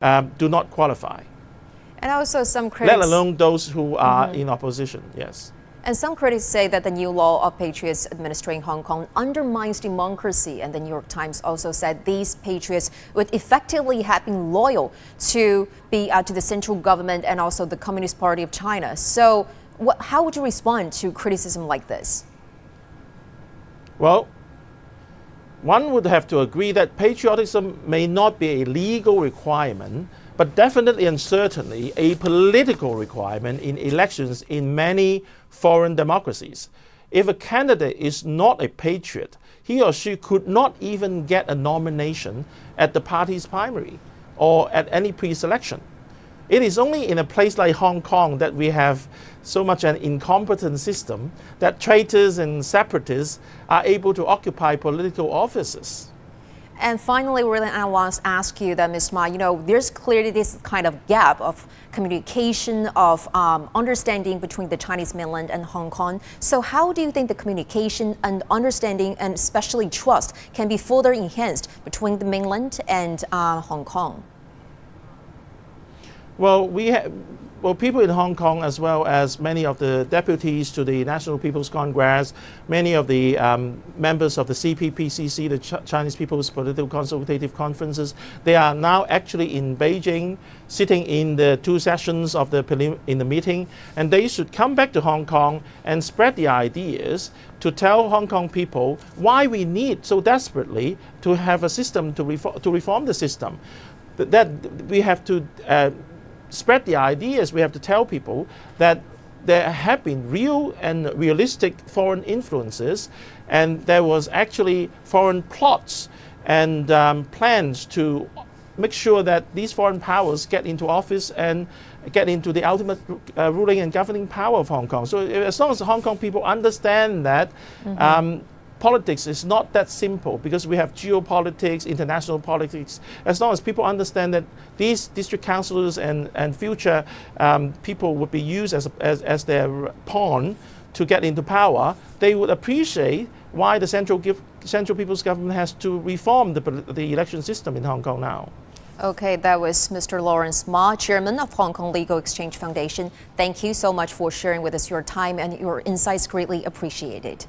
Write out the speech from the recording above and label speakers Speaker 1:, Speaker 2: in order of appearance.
Speaker 1: do not qualify.
Speaker 2: And also some critics,
Speaker 1: let alone those who are in opposition, yes.
Speaker 2: And some critics say that the new law of patriots administering Hong Kong undermines democracy. And the New York Times also said these patriots would effectively have been loyal to the central government and also the Communist Party of China. So how would you respond to criticism like this?
Speaker 1: Well, one would have to agree that patriotism may not be a legal requirement, but definitely and certainly a political requirement in elections in many foreign democracies. If a candidate is not a patriot, he or she could not even get a nomination at the party's primary or at any pre-selection. It is only in a place like Hong Kong that we have so much an incompetent system that traitors and separatists are able to occupy political offices.
Speaker 2: And finally, I want to ask you that, Ms. Ma, there's clearly this kind of gap of communication, of understanding between the Chinese mainland and Hong Kong. So how do you think the communication and understanding and especially trust can be further enhanced between the mainland and Hong Kong?
Speaker 1: Well, people in Hong Kong, as well as many of the deputies to the National People's Congress, many of the members of the CPPCC, the Chinese People's Political Consultative Conferences, they are now actually in Beijing, sitting in the two sessions of the meeting, and they should come back to Hong Kong and spread the ideas to tell Hong Kong people why we need so desperately to have a system to reform the system. That we have to spread the ideas. We have to tell people that there have been real and realistic foreign influences, and there was actually foreign plots and plans to make sure that these foreign powers get into office and get into the ultimate ruling and governing power of Hong Kong. So as long as the Hong Kong people understand that politics is not that simple, because we have geopolitics, international politics. As long as people understand that these district councillors and future people would be used as their pawn to get into power, they would appreciate why the Central People's Government has to reform the election system in Hong Kong now.
Speaker 2: Okay, that was Mr. Lawrence Ma, Chairman of Hong Kong Legal Exchange Foundation. Thank you so much for sharing with us your time and your insights. Greatly appreciated.